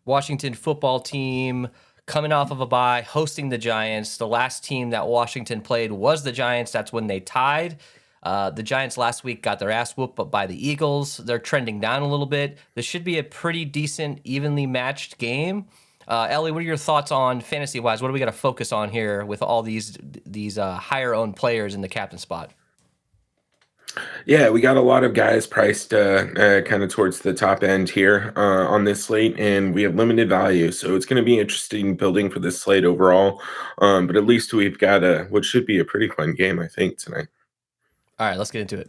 Washington football team coming off of a bye, hosting the Giants. The last team that Washington played was the Giants. That's when they tied. The Giants last week got their ass whooped by the Eagles. They're trending down a little bit. This should be a pretty decent, evenly matched game. Ellie, what are your thoughts on fantasy-wise? What do we got to focus on here with all these higher-owned players in the captain spot? Yeah, we got a lot of guys priced kind of towards the top end here on this slate, and we have limited value. So it's going to be interesting building for this slate overall. But at least we've got what should be a pretty fun game, I think, tonight. All right, let's get into it.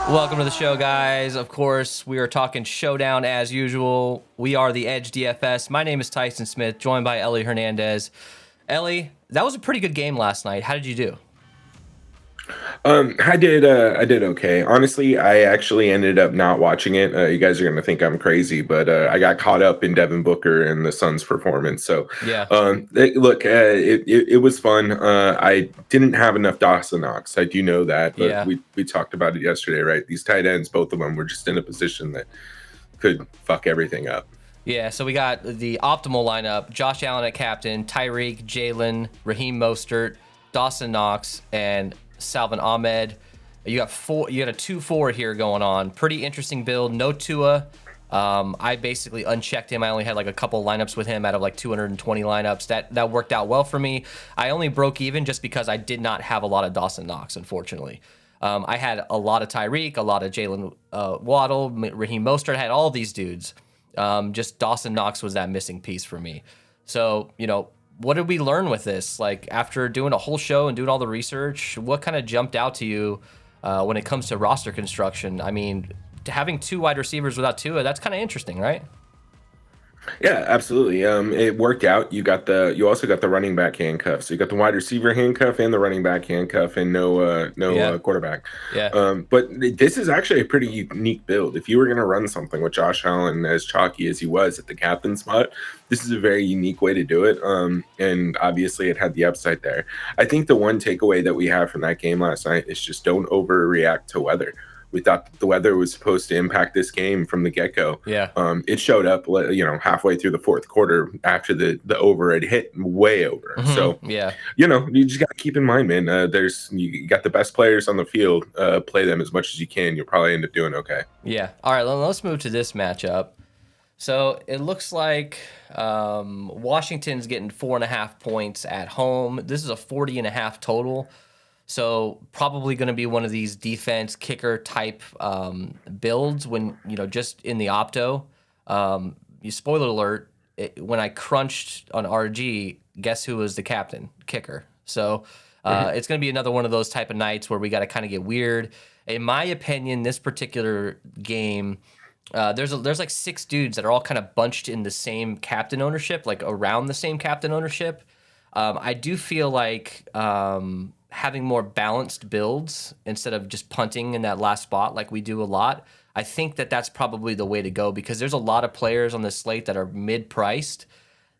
Welcome to the show, guys. Of course, we are talking Showdown as usual. We are the Edge DFS. My name is Tyson Smith, joined by Ellie Hernandez. Ellie, that was a pretty good game last night. How did you do? I did okay. Honestly, I actually ended up not watching it. You guys are gonna think I'm crazy, but I got caught up in Devin Booker and the Suns' performance. So Yeah. look, it was fun. I didn't have enough Dawson Knox. I do know that, but Yeah. we talked about it yesterday, right? These tight ends, both of them, were just in a position that could fuck everything up. Yeah, so we got the optimal lineup: Josh Allen at captain, Tyreek, Jalen, Raheem Mostert, Dawson Knox, and Salvin Ahmed. You got a 2-4 here going on. Pretty interesting build. No Tua. I basically unchecked him. I only had like a couple lineups with him out of like 220 lineups. That worked out well for me. I only broke even just because I did not have a lot of Dawson Knox, unfortunately. I had a lot of Tyreek, a lot of Jalen Waddle, Raheem Mostert. I had all these dudes. Just Dawson Knox was that missing piece for me. So, what did we learn with this? Like, after doing a whole show and doing all the research, what kind of jumped out to you when it comes to roster construction? I mean, having two wide receivers without Tua, that's kind of interesting, right? Yeah, absolutely. It worked out. You also got the running back handcuff. So you got the wide receiver handcuff and the running back handcuff, and no quarterback. Yeah. But this is actually a pretty unique build. If you were going to run something with Josh Allen as chalky as he was at the captain spot, this is a very unique way to do it. And obviously, it had the upside there. I think the one takeaway that we have from that game last night is just don't overreact to weather. We thought the weather was supposed to impact this game from the get-go. Yeah. It showed up, halfway through the fourth quarter after the over had hit way over. Mm-hmm. So, yeah, you just got to keep in mind, man, you got the best players on the field. Play them as much as you can. You'll probably end up doing okay. Yeah. All right, let's move to this matchup. So it looks like Washington's getting 4.5 points at home. This is a 40.5 total. So probably going to be one of these defense kicker type builds when, just in the opto. Spoiler alert, when I crunched on RG, guess who was the captain? Kicker. So it's going to be another one of those type of nights where we got to kind of get weird. In my opinion, this particular game, there's like 6 dudes that are all kind of bunched in the same captain ownership, like around the same captain ownership. I do feel like having more balanced builds instead of just punting in that last spot like we do a lot, I think that's probably the way to go, because there's a lot of players on this slate that are mid-priced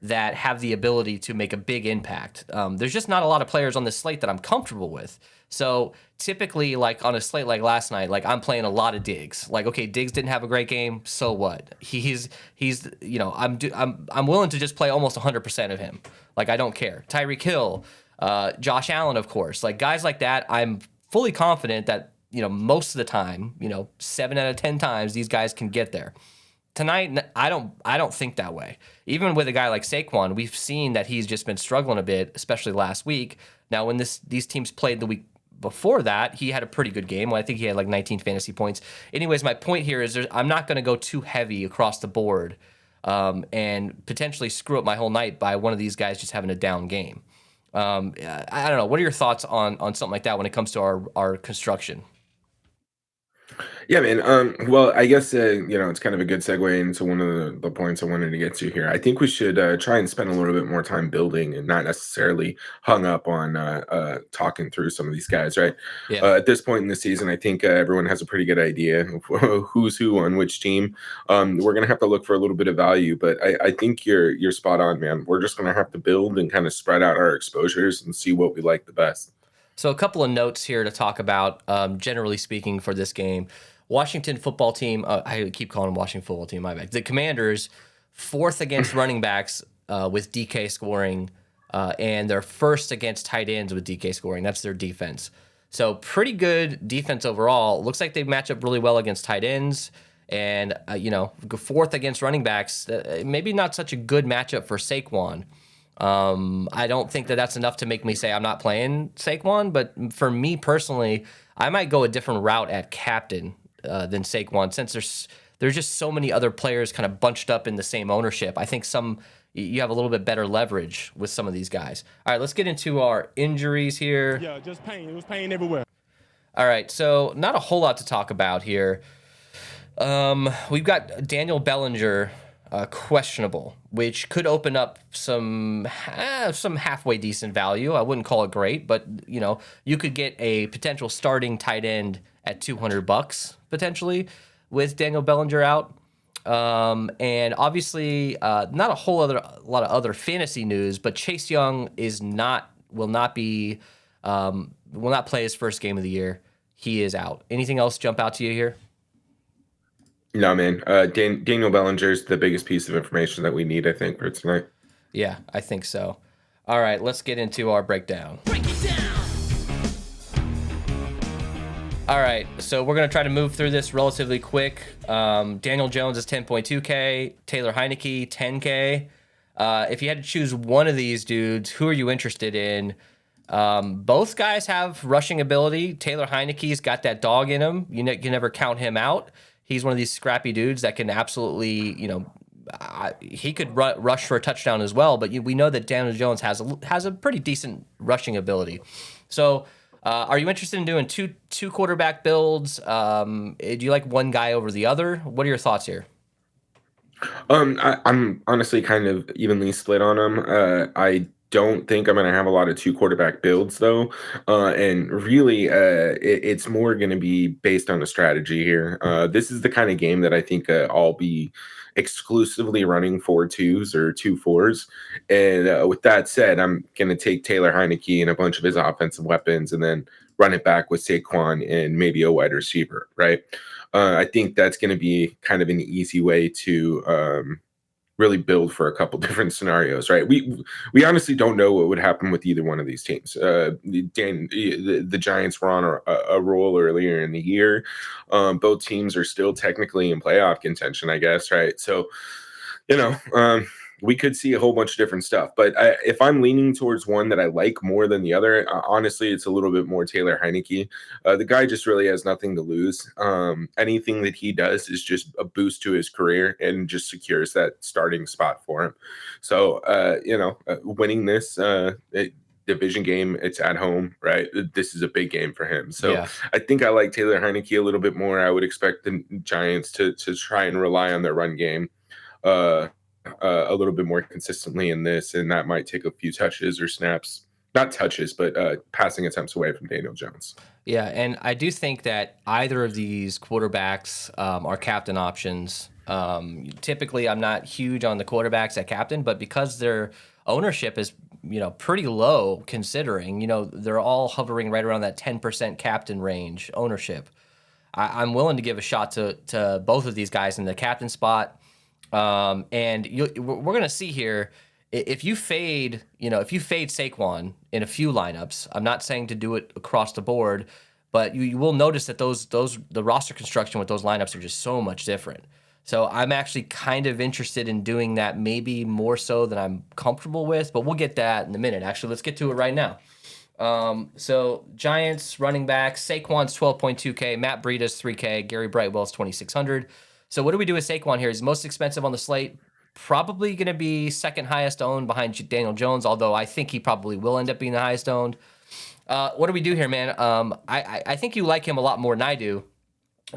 that have the ability to make a big impact. There's just not a lot of players on this slate that I'm comfortable with. So typically, like on a slate like last night, like I'm playing a lot of Diggs. Like, okay, Diggs didn't have a great game, so what? He's I'm willing to just play almost 100% of him. Like, I don't care. Tyreek Hill, Josh Allen, of course. Like, guys like that, I'm fully confident that most of the time, 7 out of 10 times, these guys can get there. Tonight, I don't think that way. Even with a guy like Saquon, we've seen that he's just been struggling a bit, especially last week. Now, when these teams played the week before that, he had a pretty good game. Well, I think he had like 19 fantasy points. Anyways, my point here is I'm not going to go too heavy across the board and potentially screw up my whole night by one of these guys just having a down game. I don't know. What are your thoughts on something like that when it comes to our construction? Yeah, man. Well, I guess it's kind of a good segue into one of the points I wanted to get to here. I think we should try and spend a little bit more time building and not necessarily hung up on talking through some of these guys, right? Yeah. At this point in the season, I think everyone has a pretty good idea of who's who on which team. We're gonna have to look for a little bit of value, but I think you're spot on, man. We're just gonna have to build and kind of spread out our exposures and see what we like the best. So a couple of notes here to talk about, generally speaking, for this game. Washington football team, I keep calling them Washington football team, my bad. The Commanders, fourth against running backs with DK scoring, and they're first against tight ends with DK scoring. That's their defense. So pretty good defense overall. Looks like they match up really well against tight ends. And, fourth against running backs, maybe not such a good matchup for Saquon. I don't think that that's enough to make me say I'm not playing Saquon, but for me personally, I might go a different route at captain than Saquon, since there's just so many other players kind of bunched up in the same ownership. I think you have a little bit better leverage with some of these guys. All right, let's get into our injuries here. Yeah, just pain. It was pain everywhere. All right, so not a whole lot to talk about here. We've got Daniel Bellinger questionable, which could open up some halfway decent value. I wouldn't call it great, but you could get a potential starting tight end at $200 potentially with Daniel Bellinger out. And obviously, not a lot of other fantasy news, but Chase Young will not play his first game of the year. He is out. Anything else jump out to you here? No, man. Daniel Bellinger's the biggest piece of information that we need, I think, for tonight. Yeah, I think so. All right, let's get into our breakdown. Break it down. All right, so we're going to try to move through this relatively quick. Daniel Jones is 10.2K, Taylor Heineke, 10K. If you had to choose one of these dudes, who are you interested in? Both guys have rushing ability. Taylor Heineke's got that dog in him. You can never count him out. He's one of these scrappy dudes that can absolutely, he could rush for a touchdown as well. But we know that Daniel Jones has a pretty decent rushing ability. So, are you interested in doing two quarterback builds? Do you like one guy over the other? What are your thoughts here? I'm honestly kind of evenly split on them. I don't think I'm going to have a lot of two quarterback builds though. And really, it's more going to be based on a strategy here. This is the kind of game that I think I'll be exclusively running 4-2s or 2-4s. And with that said, I'm going to take Taylor Heineke and a bunch of his offensive weapons and then run it back with Saquon and maybe a wide receiver, right? I think that's going to be kind of an easy way to really build for a couple different scenarios, right? We honestly don't know what would happen with either one of these teams. The Giants were on a roll earlier in the year. Both teams are still technically in playoff contention, I guess, right? So, we could see a whole bunch of different stuff. But if I'm leaning towards one that I like more than the other, honestly, it's a little bit more Taylor Heineke. The guy just really has nothing to lose. Anything that he does is just a boost to his career and just secures that starting spot for him. So, winning this division game, it's at home, right? This is a big game for him. So yeah. I think I like Taylor Heineke a little bit more. I would expect the Giants to try and rely on their run game a little bit more consistently in this, and that might take a few touches or snaps, not touches, but passing attempts away from Daniel Jones. Yeah, and I do think that either of these quarterbacks are captain options. Typically, I'm not huge on the quarterbacks at captain, but because their ownership is pretty low, considering they're all hovering right around that 10% captain range ownership, I'm willing to give a shot to both of these guys in the captain spot. And we're going to see here, if you fade Saquon in a few lineups, I'm not saying to do it across the board, but you will notice that the roster construction with those lineups are just so much different. So I'm actually kind of interested in doing that, maybe more so than I'm comfortable with, but we'll get that in a minute. Actually, let's get to it right now. So Giants running back, Saquon's 12.2K, Matt Breida's 3K, Gary Brightwell's 2,600. So what do we do with Saquon here? He's most expensive on the slate, probably going to be second highest owned behind Daniel Jones, although I think he probably will end up being the highest owned. What do we do here, man? I think you like him a lot more than I do.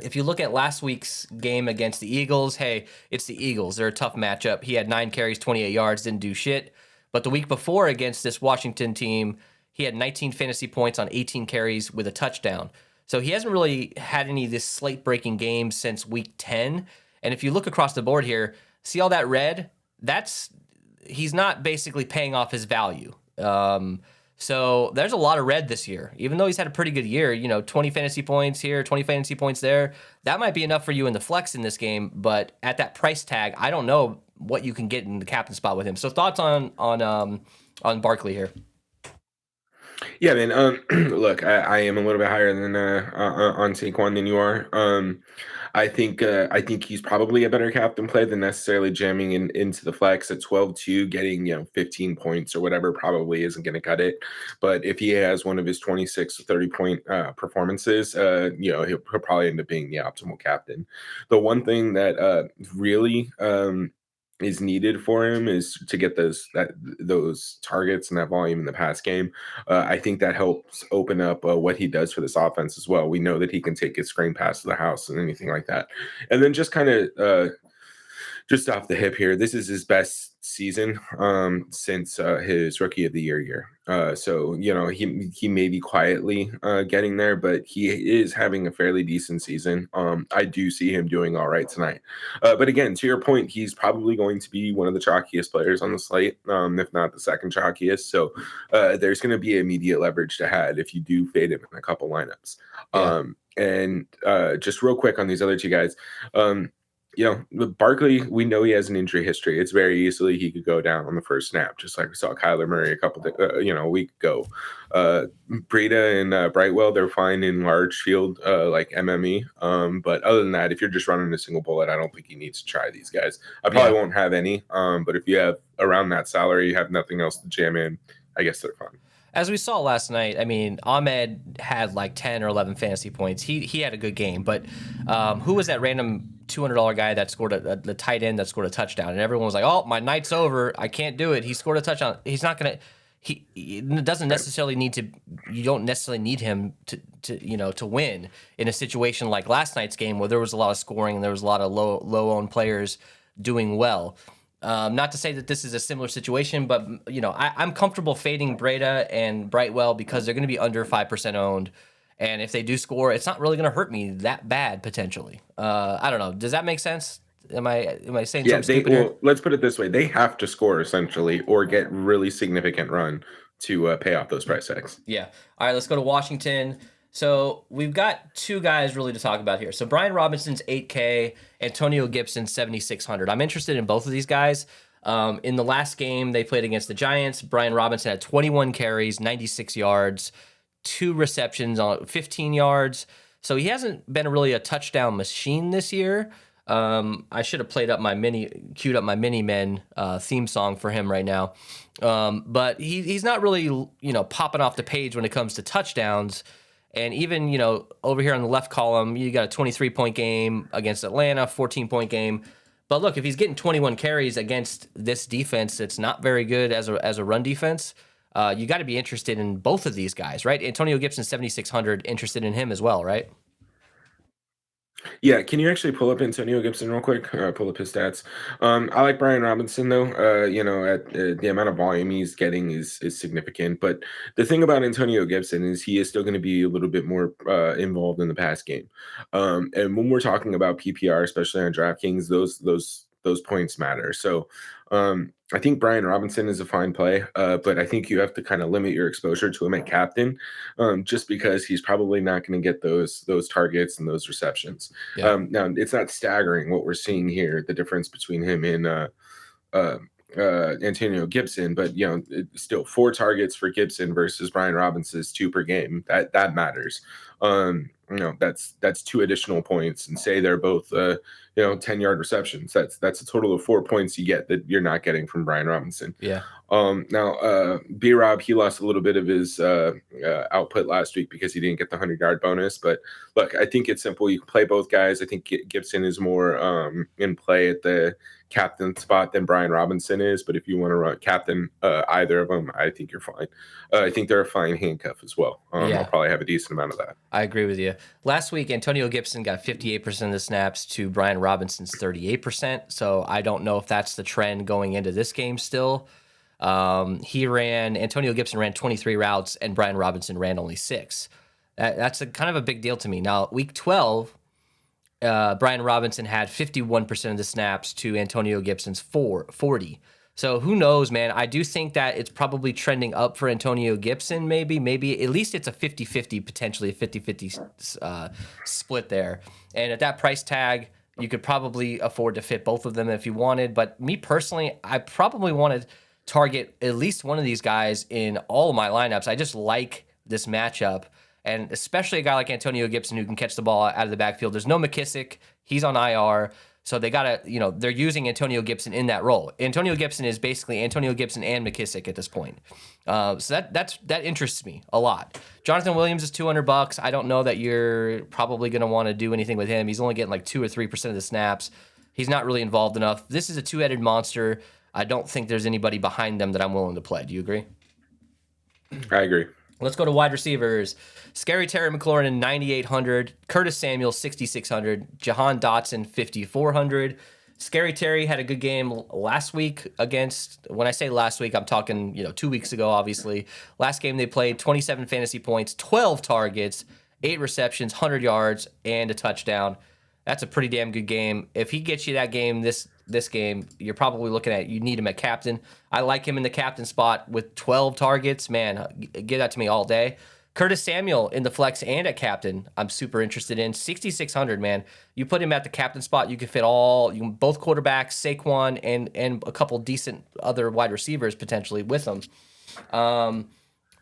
If you look at last week's game against the Eagles, hey, it's the Eagles. They're a tough matchup. He had 9 carries, 28 yards, didn't do shit. But the week before against this Washington team, he had 19 fantasy points on 18 carries with a touchdown. So he hasn't really had any of this slate-breaking games since week 10. And if you look across the board here, see all that red? He's not basically paying off his value. So there's a lot of red this year. Even though he's had a pretty good year, 20 fantasy points here, 20 fantasy points there, that might be enough for you in the flex in this game. But at that price tag, I don't know what you can get in the captain spot with him. So thoughts on Barkley here? Yeah, man. Look, I am a little bit higher than on Saquon than you are. I think he's probably a better captain play than necessarily jamming into the flex at 12-2, getting 15 points or whatever probably isn't going to cut it. But if he has one of his 26 or 30 point performances, he'll probably end up being the optimal captain. The one thing that really is needed for him is to get those targets and that volume in the pass game. I think that helps open up what he does for this offense as well. We know that he can take his screen pass to the house and anything like that. And then just kind of just off the hip here, this is his best season since his rookie of the year. So he may be quietly getting there, but he is having a fairly decent season. I do see him doing all right tonight. But again, to your point, he's probably going to be one of the chalkiest players on the slate, if not the second chalkiest. So there's going to be immediate leverage to have if you do fade him in a couple lineups. Yeah. And just real quick on these other two guys. With Barkley, we know he has an injury history. It's very easily he could go down on the first snap, just like we saw Kyler Murray a week ago. Breida and Brightwell, they're fine in large field like MME. But other than that, if you're just running a single bullet, I don't think you need to try these guys. I probably won't have any. But if you have around that salary, you have nothing else to jam in, I guess they're fine. As we saw last night, I mean, Ahmed had like 10 or 11 fantasy points. He had a good game, but who was that random $200 guy that scored the tight end that scored a touchdown? And everyone was like, "Oh, my night's over. I can't do it." He scored a touchdown. He's not gonna. He doesn't necessarily need to. You don't necessarily need him to win in a situation like last night's game where there was a lot of scoring and there was a lot of low owned players doing well. Not to say that this is a similar situation, but I'm comfortable fading Breida and Brightwell because they're going to be under 5% owned, and if they do score, it's not really going to hurt me that bad potentially. I don't know. Does that make sense? Am I saying something stupid here? Well, let's put it this way: they have to score essentially, or get really significant run to pay off those price tags. Yeah. All right. Let's go to Washington. So we've got two guys really to talk about here. So Brian Robinson's 8K, Antonio Gibson 7,600. I'm interested in both of these guys. In the last game they played against the Giants, Brian Robinson had 21 carries, 96 yards, 2 receptions on 15 yards. So he hasn't been really a touchdown machine this year. I should have queued up my Mini Men theme song for him right now. But he's not really popping off the page when it comes to touchdowns. And even, over here on the left column, you got a 23-point game against Atlanta, 14-point game. But look, if he's getting 21 carries against this defense, it's not very good as a run defense. You got to be interested in both of these guys, right? Antonio Gibson, 7,600, interested in him as well, right? Yeah, can you actually pull up Antonio Gibson real quick? Pull up his stats. I like Brian Robinson though. At the amount of volume he's getting is significant. But the thing about Antonio Gibson is he is still going to be a little bit more involved in the pass game. And when we're talking about PPR, especially on DraftKings, those points matter. So I think Brian Robinson is a fine play, but I think you have to kind of limit your exposure to him at captain, just because he's probably not going to get those targets and those receptions. Yeah. Now, it's not staggering what we're seeing here, the difference between him and Antonio Gibson, but still 4 targets for Gibson versus Brian Robinson's 2 per game. That matters. That's 2 additional points, and say they're both 10-yard receptions. That's a total of 4 points you get that you're not getting from Brian Robinson. Yeah. Now B-Rob, he lost a little bit of his output last week because he didn't get the 100-yard bonus. But look, I think it's simple. You can play both guys. I think Gibson is more in play at the captain spot than Brian Robinson is. But if you want to run captain either of them, I think you're fine. I think they're a fine handcuff as well. I'll probably have a decent amount of that. I agree with you. Last week, Antonio Gibson got 58% of the snaps to Brian Robinson's 38%. So I don't know if that's the trend going into this game still. Antonio Gibson ran 23 routes and Brian Robinson ran only 6. That's kind of a big deal to me. Now, week 12, Brian Robinson had 51% of the snaps to Antonio Gibson's 40. So who knows, man? I do think that it's probably trending up for Antonio Gibson, maybe at least it's a 50-50, potentially a 50-50 split there. And at that price tag, you could probably afford to fit both of them if you wanted. But me personally, I probably want to target at least one of these guys in all of my lineups. I just like this matchup. And especially a guy like Antonio Gibson who can catch the ball out of the backfield. There's no McKissick. He's on IR. So they got to, they're using Antonio Gibson in that role. Antonio Gibson is basically Antonio Gibson and McKissick at this point. So that interests me a lot. Jonathan Williams is $200. I don't know that you're probably going to want to do anything with him. He's only getting like 2 or 3% of the snaps. He's not really involved enough. This is a two-headed monster. I don't think there's anybody behind them that I'm willing to play. Do you agree? I agree. Let's go to wide receivers. Scary Terry McLaurin, 9,800. Curtis Samuel, 6,600. Jahan Dotson, 5,400. Scary Terry had a good game last week against, when I say last week, I'm talking, 2 weeks ago, obviously. Last game they played, 27 fantasy points, 12 targets, 8 receptions, 100 yards, and a touchdown. That's a pretty damn good game. If he gets you that game, this game, you're probably looking at, you need him at captain. I like him in the captain spot with 12 targets. Man, give that to me all day. Curtis Samuel in the flex and at captain, I'm super interested in. 6,600, man. You put him at the captain spot, you can fit both quarterbacks, Saquon, and a couple decent other wide receivers potentially with him.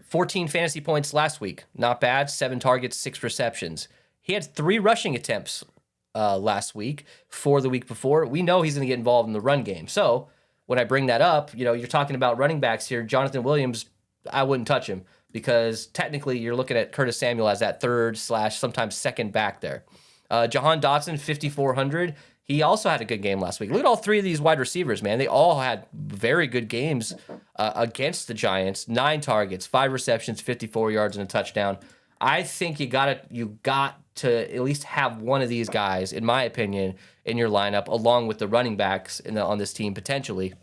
14 fantasy points last week. Not bad. 7 targets, 6 receptions. He had 3 rushing attempts last week, 4 the week before. We know he's going to get involved in the run game. So when I bring that up, you're talking about running backs here. Jonathan Williams, I wouldn't touch him because technically you're looking at Curtis Samuel as that third / sometimes second back there. Jahan Dotson, 5,400. He also had a good game last week. Look at all 3 of these wide receivers, man. They all had very good games against the Giants. 9 targets, 5 receptions, 54 yards, and a touchdown. I think you got to at least have one of these guys, in my opinion, in your lineup, along with the running backs on this team potentially.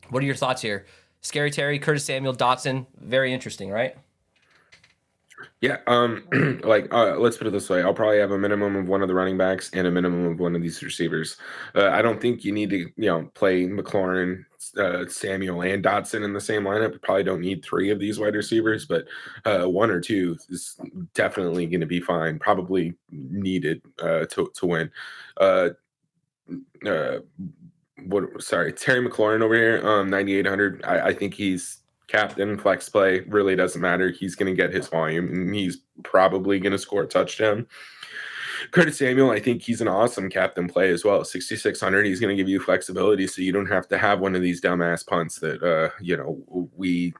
What are your thoughts here? Scary Terry, Curtis Samuel, Dotson, very interesting, right? Yeah, let's put it this way. I'll probably have a minimum of one of the running backs and a minimum of one of these receivers. I don't think you need to, play McLaurin, Samuel, and Dotson in the same lineup. You probably don't need 3 of these wide receivers, but 1 or 2 is definitely going to be fine. Probably needed to win. Terry McLaurin over here, 9,800. I think he's captain, flex play, really doesn't matter. He's going to get his volume, and he's probably going to score a touchdown. Curtis Samuel, I think he's an awesome captain play as well. 6,600, he's going to give you flexibility, so you don't have to have one of these dumbass punts that, we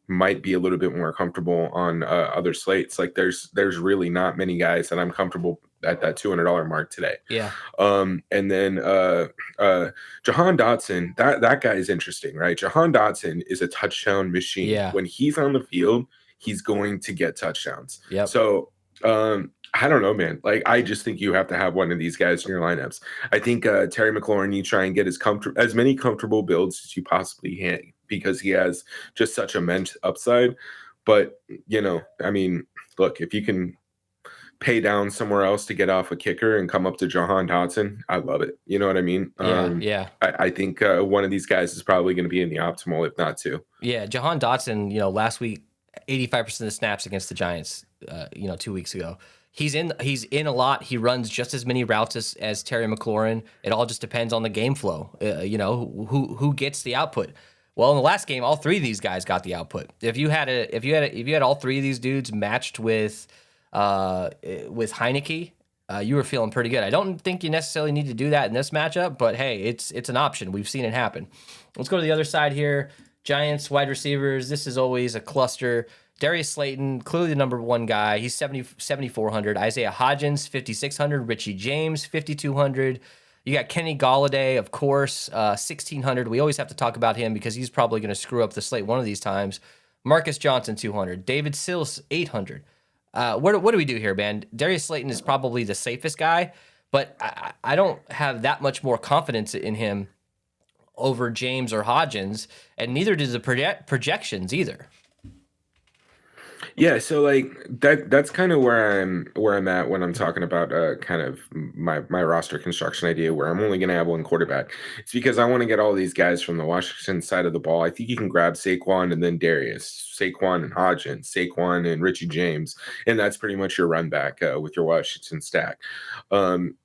might be a little bit more comfortable on other slates. Like there's really not many guys that I'm comfortable at that $200 mark today. Yeah. And then Jahan Dotson, that guy is interesting, right? Jahan Dotson is a touchdown machine. Yeah. When he's on the field, he's going to get touchdowns. Yep. So I don't know, man. Like, I just think you have to have one of these guys in your lineups. I think Terry McLaurin, you try and get as many comfortable builds as you possibly can because he has just such immense upside. But, look, if you can pay down somewhere else to get off a kicker and come up to Jahan Dotson, I love it. You know what I mean? Yeah. I think one of these guys is probably going to be in the optimal, if not 2. Yeah, Jahan Dotson, last week, 85% of the snaps against the Giants, 2 weeks ago. He's in a lot. He runs just as many routes as Terry McLaurin. It all just depends on the game flow. Who gets the output. Well, in the last game, all 3 of these guys got the output. If you had all 3 of these dudes matched with Heineke, you were feeling pretty good. I don't think you necessarily need to do that in this matchup, but hey, it's an option. We've seen it happen. Let's go to the other side here. Giants wide receivers. This is always a cluster. Darius Slayton, clearly the number 1 guy. He's 7,400. Isaiah Hodgins, 5,600. Richie James, 5,200. You got Kenny Golladay, of course, 1,600. We always have to talk about him because he's probably going to screw up the slate one of these times. Marcus Johnson, 200. David Sills, 800. What do we do here, man? Darius Slayton is probably the safest guy, but I don't have that much more confidence in him over James or Hodgins, and neither does the projections either. Yeah, so like that's kind of where I'm at when I'm talking about kind of my roster construction idea where I'm only going to have one quarterback. It's because I want to get all these guys from the Washington side of the ball. I think you can grab Saquon and then Darius, Saquon and Hodgins, Saquon and Richie James, and that's pretty much your run back with your Washington stack. Um,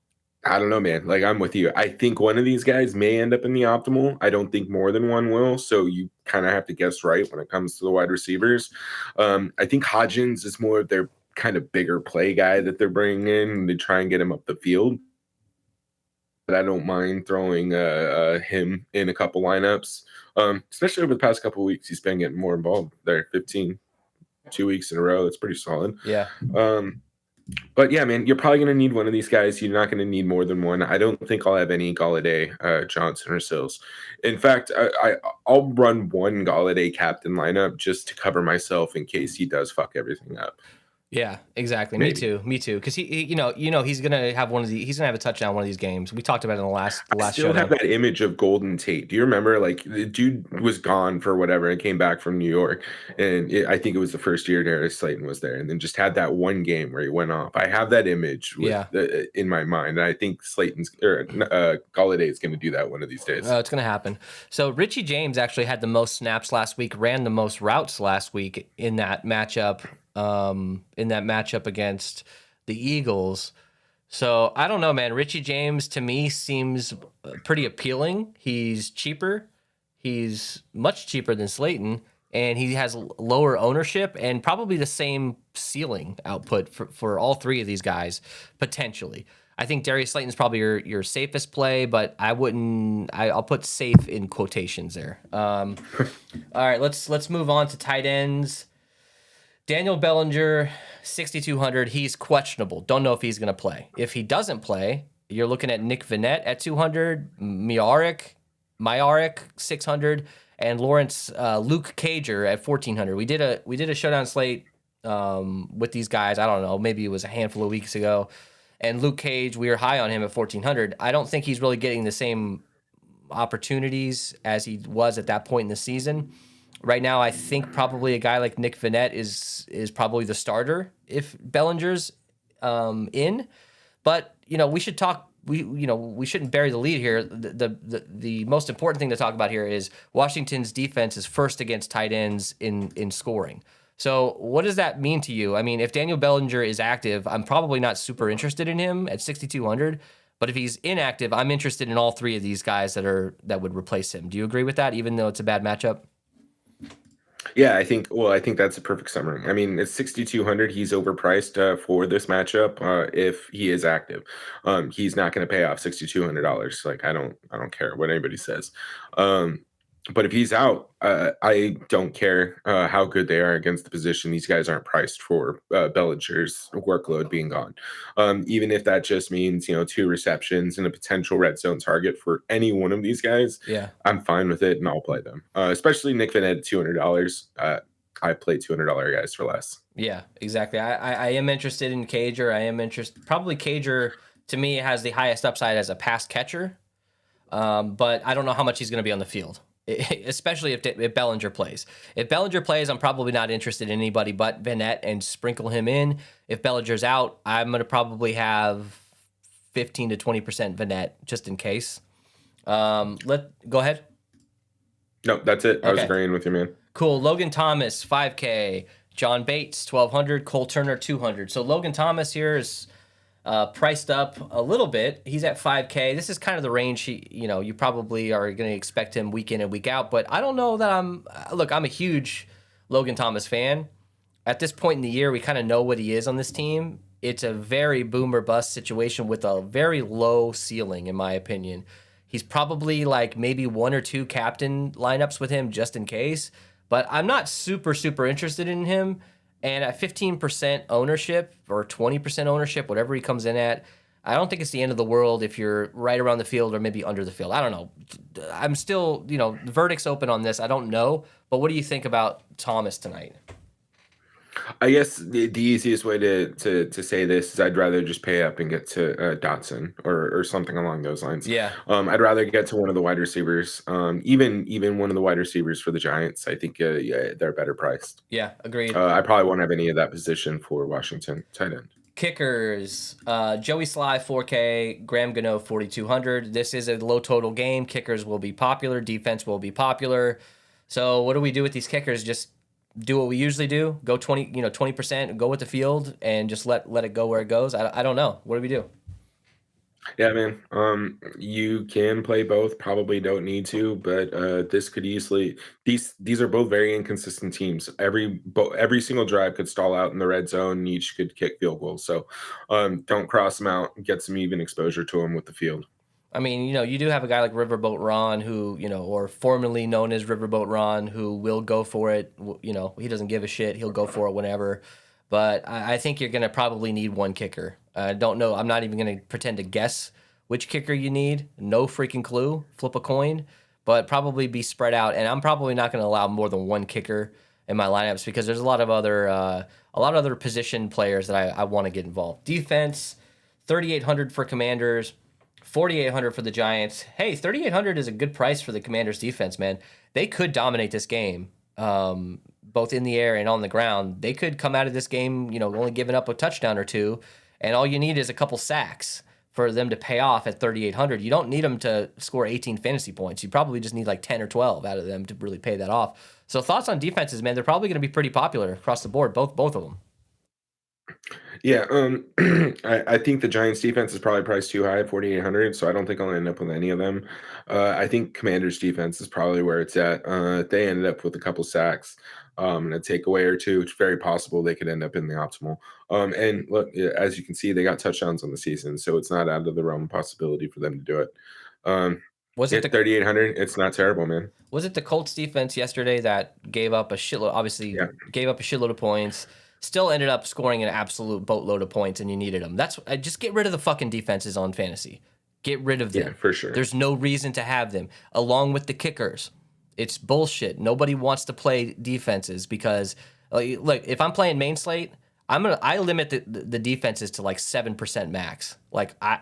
I don't know, man. Like I'm with you. I think one of these guys may end up in the optimal. I don't think more than one will. So you kind of have to guess right when it comes to the wide receivers. I think Hodgins is more of their kind of bigger play guy that they're bringing in to try and get him up the field. But I don't mind throwing him in a couple lineups, especially over the past couple of weeks. He's been getting more involved there. 2 weeks in a row. That's pretty solid. Yeah. But yeah, man, you're probably going to need one of these guys. You're not going to need more than one. I don't think I'll have any Galladay, Johnson, or Sills. In fact, I'll run one Galladay captain lineup just to cover myself in case he does fuck everything up. Yeah, exactly. Maybe. Me too. Because he's gonna have He's gonna have a touchdown one of these games. We talked about it in the last I still Showdown. have that image of Golden Tate. Do you remember? Like the dude was gone for whatever and came back from New York, and I think it was the first year Darius Slayton was there, and then just had that one game where he went off. I have that image in my mind, and I think Galladay is going to do that one of these days. It's going to happen. So Richie James actually had the most snaps last week, ran the most routes last week in that matchup. Against the Eagles. So I don't know, man. Richie James to me seems pretty appealing. He's cheaper. He's much cheaper than Slayton, and he has lower ownership and probably the same ceiling output for all three of these guys potentially. I think Darius Slayton's probably your safest play, but I'll put safe in quotations there. All right, let's move on to tight ends. Daniel Bellinger, 6,200. He's questionable. Don't know if he's going to play. If he doesn't play, you're looking at Nick Vannett at 200, Myarick, 600, and Luke Cager at 1,400. We did a showdown slate with these guys. I don't know. Maybe it was a handful of weeks ago. And Luke Cage, we were high on him at 1,400. I don't think he's really getting the same opportunities as he was at that point in the season. Right now, I think probably a guy like Nick Vannett is probably the starter if Bellinger's in. But we should talk. We shouldn't bury the lead here. The most important thing to talk about here is Washington's defense is first against tight ends in scoring. So what does that mean to you? I mean, if Daniel Bellinger is active, I'm probably not super interested in him at 6,200. But if he's inactive, I'm interested in all three of these guys that would replace him. Do you agree with that? Even though it's a bad matchup. Yeah, I think that's a perfect summary. I mean, it's 6,200. He's overpriced for this matchup. If he is active, he's not going to pay off $6,200. Like I don't care what anybody says. But if he's out, I don't care how good they are against the position. These guys aren't priced for Bellinger's workload being gone. Even if that just means 2 receptions and a potential red zone target for any one of these guys, yeah, I'm fine with it and I'll play them. Especially Nick Vannett at $200. I play $200 guys for less. Yeah, exactly. I am interested in Cager. Probably Cager to me has the highest upside as a pass catcher, but I don't know how much he's going to be on the field. Especially if Bellinger plays. If Bellinger plays, I'm probably not interested in anybody but Vannett and sprinkle him in. If Bellinger's out, I'm going to probably have 15 to 20% Vannett just in case. Go ahead. No, that's it. I was agreeing with you, man. Cool. Logan Thomas, 5K. John Bates, 1,200. Cole Turner, 200. So Logan Thomas here is priced up a little bit. He's at 5K. This is kind of the range you probably are going to expect him week in and week out. But I don't know that I'm a huge Logan Thomas fan. At this point in the year, we kind of know what he is on this team. It's a very boom or bust situation with a very low ceiling, in my opinion. He's probably like maybe 1 or 2 captain lineups with him just in case. But I'm not super, super interested in him. And at 15% ownership or 20% ownership, whatever he comes in at, I don't think it's the end of the world if you're right around the field or maybe under the field. I don't know. I'm still, the verdict's open on this. I don't know. But what do you think about Thomas tonight? I guess the easiest way to say this is I'd rather just pay up and get to Dotson or something along those lines. Yeah. I'd rather get to one of the wide receivers, even one of the wide receivers for the Giants. I think yeah, they're better priced. Yeah, agreed. I probably won't have any of that position for Washington tight end. Kickers, Joey Sly 4K, Graham Gano 4,200. This is a low total game. Kickers will be popular. Defense will be popular. So what do we do with these kickers? Just do what we usually do. Go 20%. Go with the field and just let it go where it goes. I don't know. What do we do? Yeah, man. You can play both. Probably don't need to, but this could easily. These are both very inconsistent teams. Every single drive could stall out in the red zone. And each could kick field goals. So, don't cross them out. Get some even exposure to them with the field. I mean, you do have a guy like Riverboat Ron who, or formerly known as Riverboat Ron, who will go for it. He doesn't give a shit. He'll go for it whenever. But I think you're going to probably need one kicker. I don't know. I'm not even going to pretend to guess which kicker you need. No freaking clue. Flip a coin. But probably be spread out. And I'm probably not going to allow more than one kicker in my lineups because there's a lot of other position players that I want to get involved. Defense, 3,800 for Commanders. 4,800 for the Giants. Hey, 3,800 is a good price for the Commanders defense, man. They could dominate this game, both in the air and on the ground. They could come out of this game, only giving up a touchdown or two, and all you need is a couple sacks for them to pay off at 3,800. You don't need them to score 18 fantasy points. You probably just need like 10 or 12 out of them to really pay that off. So thoughts on defenses, man? They're probably going to be pretty popular across the board, both of them. Yeah, I think the Giants defense is probably priced too high at 4,800, so I don't think I'll end up with any of them. I think Commanders defense is probably where it's at. They ended up with a couple sacks and a takeaway or two. It's very possible they could end up in the optimal. And look, as you can see, they got touchdowns on the season, so it's not out of the realm of possibility for them to do it. Was it the 3,800? It's not terrible, man. Was it the Colts defense yesterday that gave up a shitload? Obviously, gave up a shitload of points. Still ended up scoring an absolute boatload of points, and you needed them. That's just get rid of the fucking defenses on fantasy. Get rid of them. Yeah, for sure. There's no reason to have them, along with the kickers. It's bullshit. Nobody wants to play defenses because, look, if I'm playing main slate, I limit the defenses to like 7% max. Like I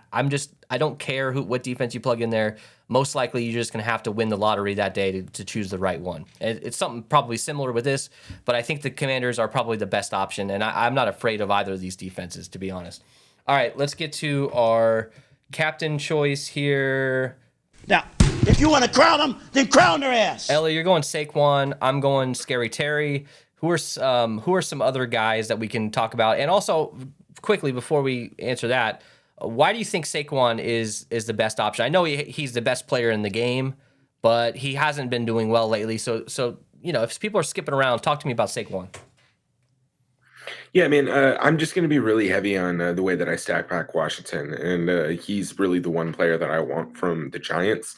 don't care what defense you plug in there. Most likely you're just gonna have to win the lottery that day to choose the right one. It's something probably similar with this, but I think the Commanders are probably the best option, and I'm not afraid of either of these defenses, to be honest. All right, let's get to our captain choice here. Now, if you want to crown them, then crown their ass. Ellie, you're going Saquon. I'm going Scary Terry. Who are some other guys that we can talk about? And also, quickly before we answer that, why do you think Saquon is the best option? I know he's the best player in the game, but he hasn't been doing well lately. So if people are skipping around, talk to me about Saquon. Yeah, man, I'm just going to be really heavy on the way that I stack back Washington, and he's really the one player that I want from the Giants.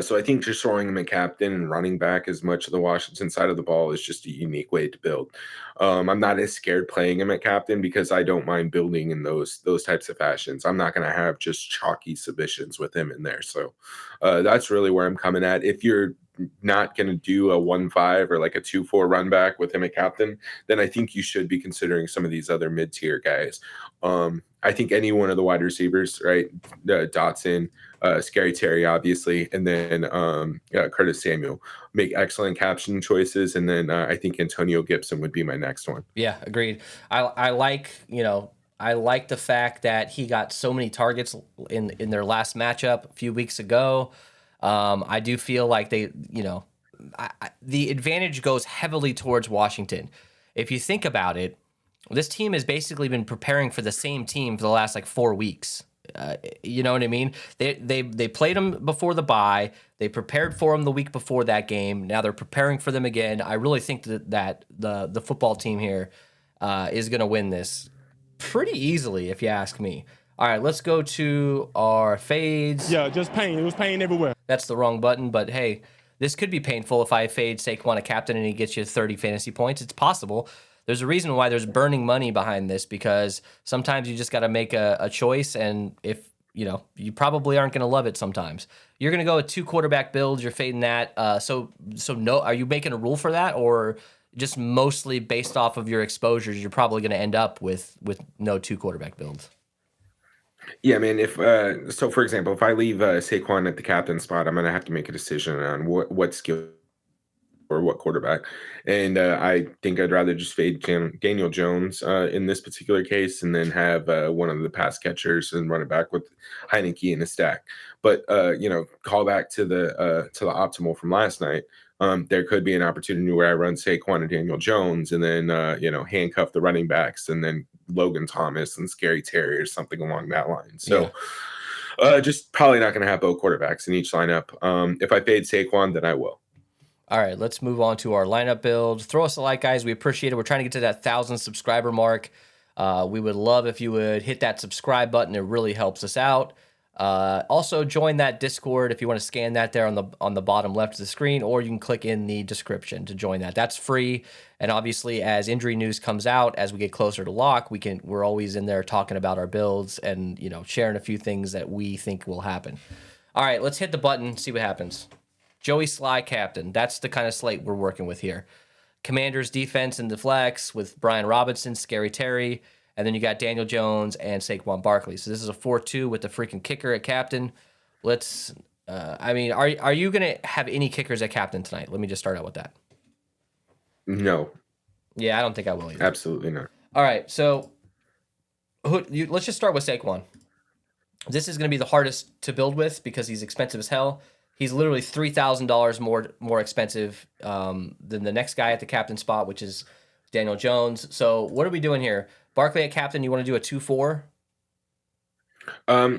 So I think just throwing him at captain and running back as much of the Washington side of the ball is just a unique way to build. I'm not as scared playing him at captain because I don't mind building in those types of fashions. I'm not going to have just chalky submissions with him in there. So that's really where I'm coming at. If you're not going to do a 1-5 or like a 2-4 run back with him at captain, then I think you should be considering some of these other mid-tier guys. I think any one of the wide receivers, right? Dotson, Scary Terry, obviously, and then Curtis Samuel make excellent caption choices. And then I think Antonio Gibson would be my next one. Yeah, agreed. I like the fact that he got so many targets in their last matchup a few weeks ago. I do feel like the advantage goes heavily towards Washington. If you think about it, this team has basically been preparing for the same team for the last like 4 weeks. You know what I mean? They played them before the bye. They prepared for them the week before that game. Now they're preparing for them again. I really think that the football team here is going to win this pretty easily, if you ask me. All right, let's go to our fades. Yeah, just pain. It was pain everywhere. That's the wrong button, but hey, this could be painful if I fade Saquon a captain and he gets you 30 fantasy points. It's possible. There's a reason why there's burning money behind this, because sometimes you just got to make a choice, and if you probably aren't going to love it sometimes. You're going to go with 2 quarterback builds. You're fading that. So no, are you making a rule for that, or just mostly based off of your exposures, you're probably going to end up with no 2 quarterback builds. Yeah, man. If so, for example, if I leave Saquon at the captain spot, I'm gonna have to make a decision on what skill or what quarterback. And I think I'd rather just fade Daniel Jones in this particular case, and then have one of the pass catchers and run it back with Heineke in a stack. But call back to the optimal from last night. There could be an opportunity where I run Saquon and Daniel Jones, and then handcuff the running backs, and then Logan Thomas and Scary Terry or something along that line. So. Just probably not going to have both quarterbacks in each lineup. If I fade Saquon, then I will. All right, let's move on to our lineup build. Throw us a like, guys. We appreciate it. We're trying to get to that 1,000 subscriber mark. We would love if you would hit that subscribe button. It really helps us out. Also, join that Discord if you want to scan that there on the bottom left of the screen, or you can click in the description to join that. That's free. And obviously, as injury news comes out, as we get closer to lock, we're always in there talking about our builds and sharing a few things that we think will happen. All right, let's hit the button, see what happens. Joey Sly captain. That's the kind of slate we're working with here. Commanders defense in the flex with Brian Robinson, Scary Terry, and then you got Daniel Jones and Saquon Barkley. So this is a 4-2 with the freaking kicker at captain. Let's. Are you gonna have any kickers at captain tonight? Let me just start out with that. No. Yeah, I don't think I will either. Absolutely not. All right, so let's just start with Saquon. This is going to be the hardest to build with because he's expensive as hell. He's literally $3,000 more expensive than the next guy at the captain spot, which is Daniel Jones. So what are we doing here? Barkley at captain, you want to do a 2-4?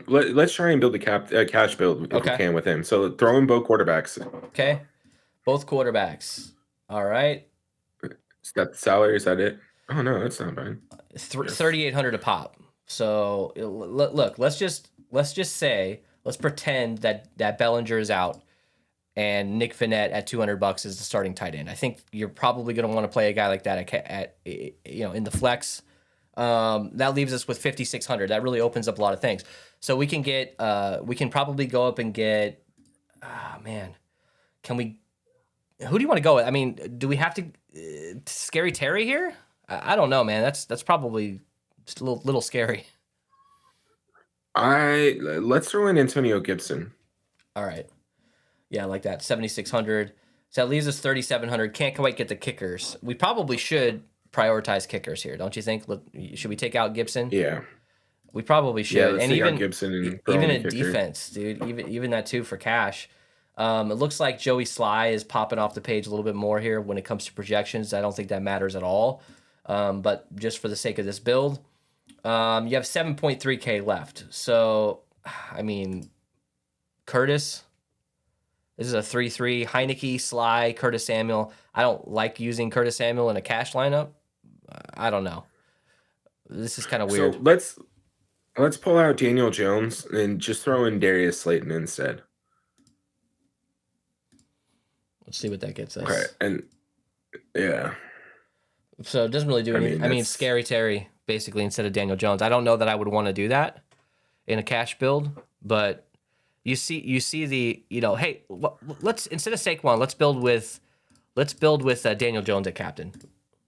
Let's try and build a cash build if we can with him. So throw in both quarterbacks. Okay, both quarterbacks. All right. Is that the salary? Is that it? Oh no, that's not bad. 3,800 a pop. So look, let's just say, let's pretend that Bellinger is out and Nick Vannett at $200 is the starting tight end. I think you're probably going to want to play a guy like that at in the flex. That leaves us with 5,600. That really opens up a lot of things. So we can probably go up and get. Who do you want to go with? I mean, do we have to Scary Terry here? I don't know, man. That's probably just a little scary. Let's throw in Antonio Gibson. All right. Yeah, I like that. 7,600. So that leaves us 3,700. Can't quite get the kickers. We probably should prioritize kickers here, don't you think? Should we take out Gibson? Yeah. We probably should. Yeah, let's take out Gibson and even a defense, dude. Even that too for cash. It looks like Joey Sly is popping off the page a little bit more here when it comes to projections. I don't think that matters at all. But just for the sake of this build, you have 7.3K left. So, I mean, Curtis. This is a 3-3. Heineke, Sly, Curtis Samuel. I don't like using Curtis Samuel in a cash lineup. I don't know. This is kind of weird. So let's pull out Daniel Jones and just throw in Darius Slayton instead. Let's see what that gets us. Okay, and yeah. So it doesn't really do anything. I mean, Scary Terry basically instead of Daniel Jones. I don't know that I would want to do that in a cash build, but you see the hey, let's instead of Saquon, let's build with Daniel Jones at captain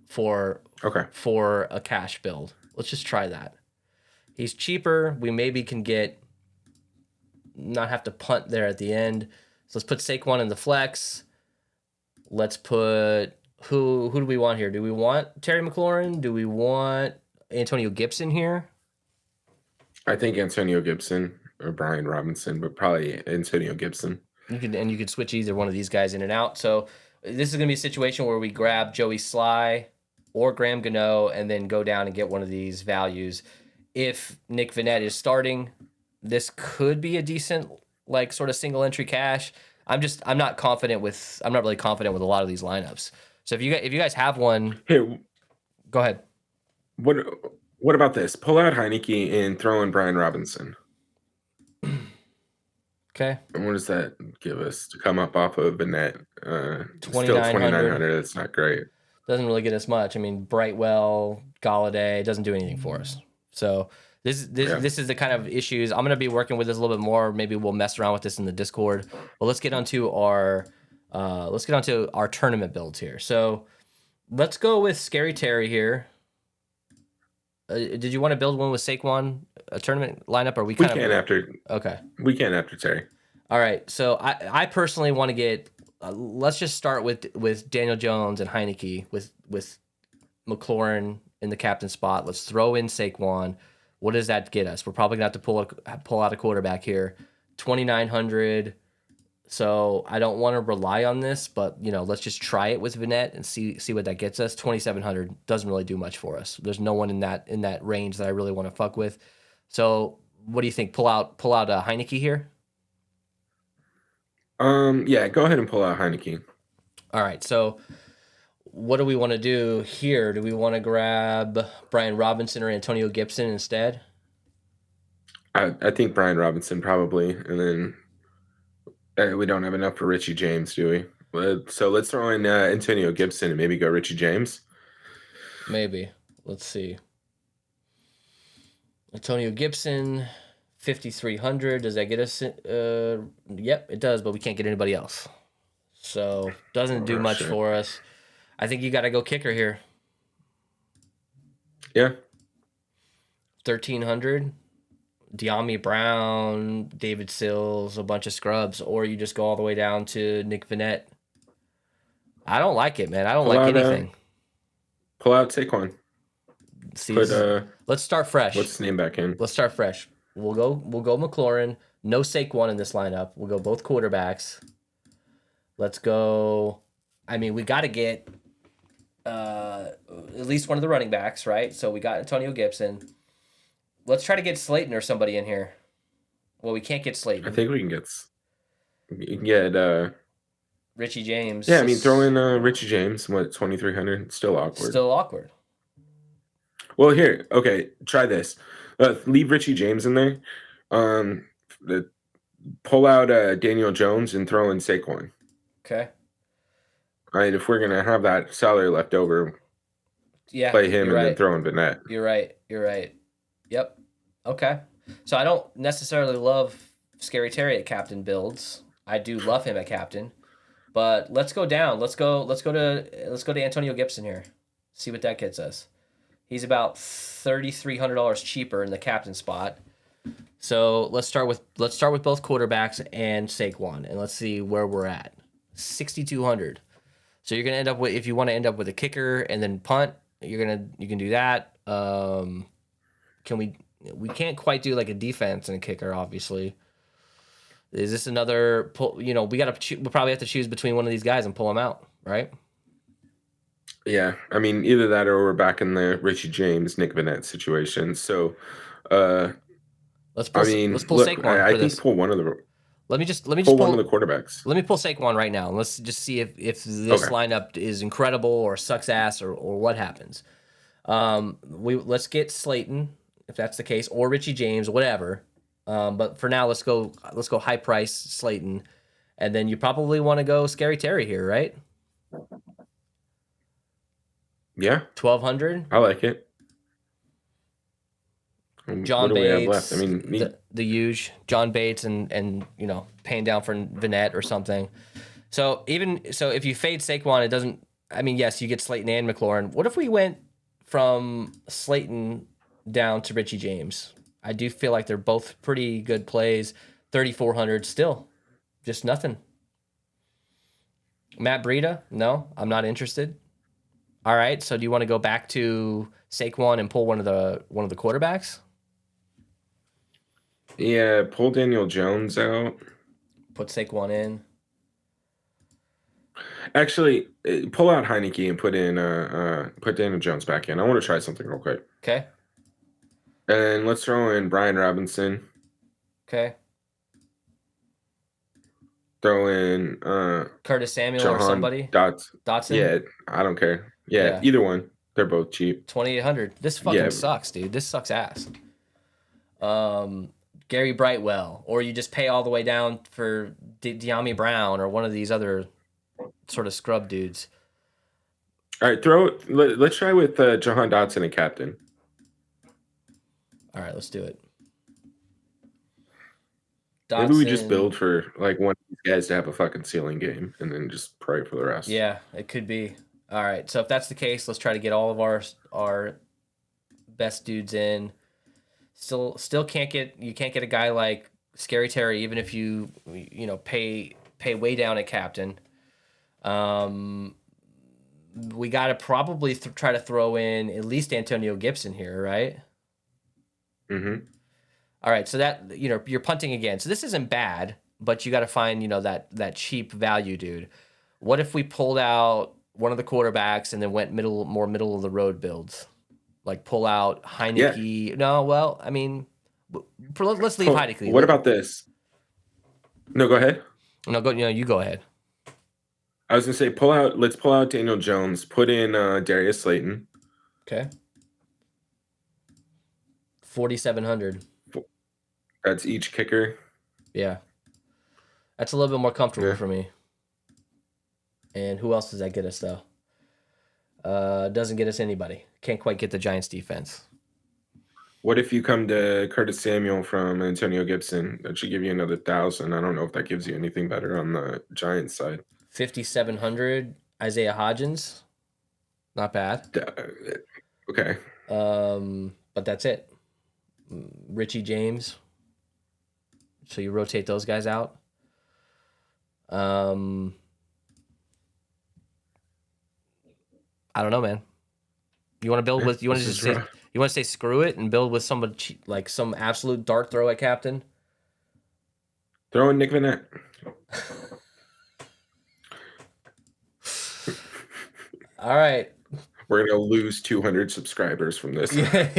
for a cash build. Let's just try that. He's cheaper. We maybe can not have to punt there at the end. So let's put Saquon in the flex. Let's put who do we want here? Do we want Terry McLaurin? Do we want Antonio Gibson here? I think Antonio Gibson or Brian Robinson, but probably Antonio Gibson. You could switch either one of these guys in and out. So this is going to be a situation where we grab Joey Sly or Graham Gano and then go down and get one of these values. If Nick Vannett is starting, this could be a decent sort of single entry cash. I'm not really confident with a lot of these lineups. So if you guys have one, here, go ahead. What about this? Pull out Heineke and throw in Brian Robinson. Okay. And what does that give us to come up off of Vannett? Still 2,900. That's not great. Doesn't really get us much. I mean, Brightwell, Galladay doesn't do anything for us. So this is the kind of issues I'm going to be working with this a little bit more. Maybe we'll mess around with this in the Discord. But let's get onto our tournament builds here. So Let's go with Scary Terry here. Did you want to build one with Saquon, a tournament lineup, or we We kind can of after. okay? We can after Terry. All right. So I personally want to get. Let's just start with Daniel Jones and Heineke with McLaurin in the captain spot. Let's throw in Saquon. What does that get us? We're probably gonna have to pull out a quarterback here. 2,900. So I don't want to rely on this, but let's just try it with Vinette and see what that gets us. 2,700 doesn't really do much for us. There's no one in that range that I really want to fuck with. So what do you think? Pull out Heineke here. Yeah, go ahead and pull out Heineke. All right. So what do we want to do here? Do we want to grab Brian Robinson or Antonio Gibson instead? I think Brian Robinson probably, and then we don't have enough for Richie James, do we? So let's throw in Antonio Gibson and maybe go Richie James. Maybe. Let's see. Antonio Gibson, 5,300. Does that get us? Yep, it does, but we can't get anybody else. So doesn't do much for us. I think you got to go kicker here. Yeah. 1,300. De'Ami Brown, David Sills, a bunch of scrubs, or you just go all the way down to Nick Vinette. I don't like it, man. I don't like anything. Pull out Saquon. Let's start fresh. What's his name back in? Let's start fresh. We'll go McLaurin. No Saquon in this lineup. We'll go both quarterbacks. Let's go. I mean, we got to get at least one of the running backs, right? So we got Antonio Gibson. Let's try to get Slayton or somebody in here. Well, we can't get Slayton. I think we can get Richie James. Yeah, I mean, throw in Richie James. What, 2,300? Still awkward. Still awkward. Well, here, okay, try this. Leave Richie James in there. Pull out Daniel Jones and throw in Saquon. Okay. All right, if we're gonna have that salary left over, play him and then throw in Vinette. You're right. Yep. Okay. So I don't necessarily love Scary Terry at captain builds. I do love him at captain, but let's go down. Let's go to Antonio Gibson here. See what that gets us. He's about $3,300 cheaper in the captain spot. So let's start with both quarterbacks and Saquon, and let's see where we're at. 6,200. So you're gonna end up with, if you want to end up with a kicker and then punt, you can do that. We can't quite do like a defense and a kicker, obviously. Is this another pull? We'll probably have to choose between one of these guys and pull them out, right? Yeah, I mean, either that or we're back in the Richie James, Nick Vinette situation. So, let's pull Saquon. I think pull one of the. Let me just pull one of the quarterbacks. Let me pull Saquon right now. Let's just see if this lineup is incredible or sucks ass or what happens. Let's get Slayton if that's the case, or Richie James, whatever. But for now, let's go high price Slayton, and then you probably want to go Scary Terry here, right? Yeah, 1,200. I like it. John what do Bates, we have left? I mean, the huge John Bates and paying down for Vinette or something. So if you fade Saquon, it doesn't. I mean, yes, you get Slayton and McLaurin. What if we went from Slayton down to Richie James? I do feel like they're both pretty good plays. 3,400 still, just nothing. Matt Breida, no, I'm not interested. All right, so do you want to go back to Saquon and pull one of the quarterbacks? Yeah, pull Daniel Jones out. Put Saquon in. Actually, pull out Heineke and put Daniel Jones back in. I want to try something real quick. Okay. And let's throw in Brian Robinson. Okay. Throw in Curtis Samuel or somebody. Dotson. Yeah, I don't care. Yeah, either one. They're both cheap. 2,800. This fucking sucks, dude. This sucks ass. Gary Brightwell, or you just pay all the way down for De'Ami Brown or one of these other sort of scrub dudes. All right, let's try with Jahan Dotson and captain. All right, let's do it. Dotson. Maybe we just build for like one of these guys to have a fucking ceiling game and then just pray for the rest. Yeah, it could be. All right. So if that's the case, let's try to get all of our best dudes in. Still can't get a guy like Scary Terry, even if you pay way down at captain. We got to probably try to throw in at least Antonio Gibson here, right? Mm-hmm. All right, so that you're punting again. So this isn't bad, but you got to find that cheap value dude. What if we pulled out one of the quarterbacks and then went more middle of the road builds, like pull out Heineke? Yeah. No, well, I mean, let's leave Heineke. What about this? No, go ahead. No, go. You go ahead. I was gonna say let's pull out Daniel Jones, put in Darius Slayton. Okay. 4,700. That's each kicker. Yeah. That's a little bit more comfortable for me. And who else does that get us though? Doesn't get us anybody. Can't quite get the Giants defense. What if you come to Curtis Samuel from Antonio Gibson? That should give you another 1,000. I don't know if that gives you anything better on the Giants side. 5,700. Isaiah Hodgins. Not bad. Okay. But that's it. Richie James. So you rotate those guys out. I don't know, man. You want to build with? You want to say screw it and build with somebody like some absolute dart throw at captain? Throw in Nick Vanette. All right. We're gonna lose 200 subscribers from this. Yeah,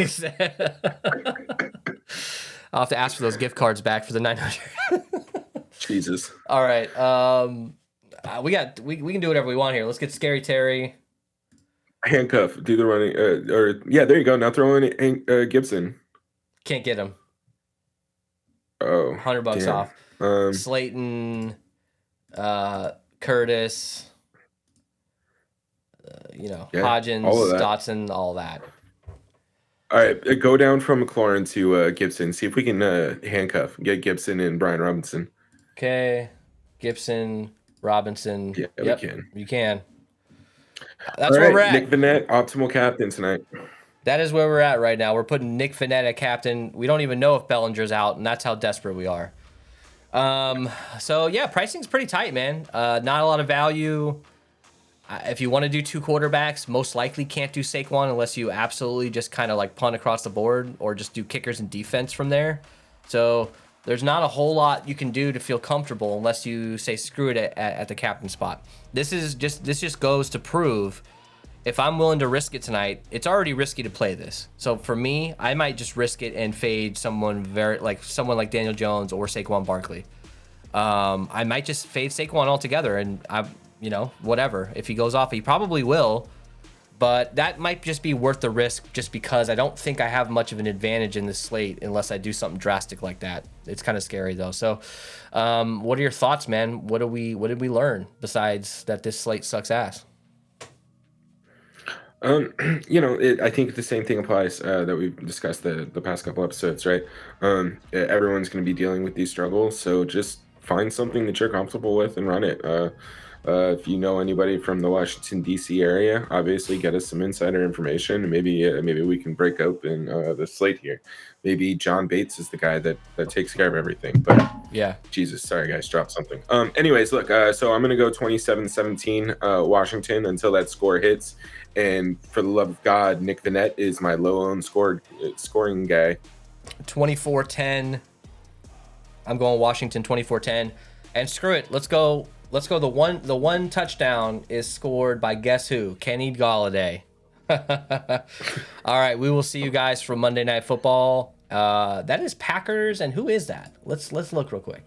I'll have to ask for those gift cards back for the 900. Jesus. All right. We can do whatever we want here. Let's get Scary Terry. Handcuff. Do the running. There you go. Now throw in Gibson. Can't get him. Oh, $100 damn. off. Slayton, Curtis, Hodgins, Dotson, all that. All right, go down from McLaurin to Gibson. See if we can get Gibson and Brian Robinson. Okay, Gibson, Robinson. Yeah, yep, we can. You can. That's where we're at. Nick Vanette, optimal captain tonight. That is where we're at right now. We're putting Nick Vanette at captain. We don't even know if Bellinger's out, and that's how desperate we are. So yeah, pricing's pretty tight, man. Not a lot of value. If you want to do two quarterbacks, most likely can't do Saquon unless you absolutely just kind of like punt across the board or just do kickers and defense from there. So there's not a whole lot you can do to feel comfortable unless you say screw it at the captain spot. This just goes to prove if I'm willing to risk it tonight, it's already risky to play this. So for me, I might just risk it and fade someone like Daniel Jones or Saquon Barkley. I might just fade Saquon altogether, and whatever. If he goes off, he probably will, but that might just be worth the risk just because I don't think I have much of an advantage in this slate unless I do something drastic like that. It's kind of scary though. So what are your thoughts, man? What did we learn besides that this slate sucks ass? I think the same thing applies that we've discussed the past couple episodes, right? Everyone's going to be dealing with these struggles, so just find something that you're comfortable with and run it. If you know anybody from the Washington D.C. area, obviously get us some insider information, and maybe we can break open the slate here. Maybe John Bates is the guy that takes care of everything. But yeah, Jesus, sorry guys, dropped something. Anyways, look, so I'm gonna go 27-17 Washington until that score hits. And for the love of God, Nick Vanette is my low-owned scoring guy. 24-10. I'm going Washington 24-10. And screw it. Let's go. The one touchdown is scored by guess who? Kenny Galladay. All right, we will see you guys for Monday Night Football. That is Packers, and who is that? Let's look real quick.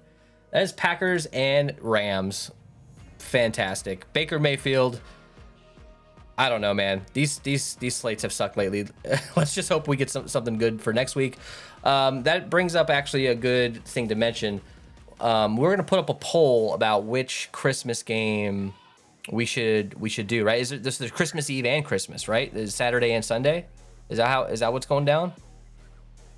That is Packers and Rams. Fantastic. Baker Mayfield. I don't know, man. These slates have sucked lately. Let's just hope we get something good for next week. That brings up actually a good thing to mention. We're gonna put up a poll about which Christmas game we should do. Right? Is it this is Christmas Eve and Christmas? Right? Is Saturday and Sunday? Is that what's going down?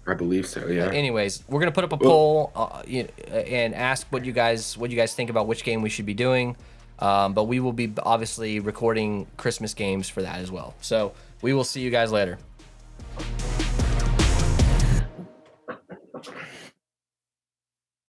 I believe so. Yeah. Anyways, we're gonna put up a poll and ask what you guys think about which game we should be doing. But we will be obviously recording Christmas games for that as well. So we will see you guys later.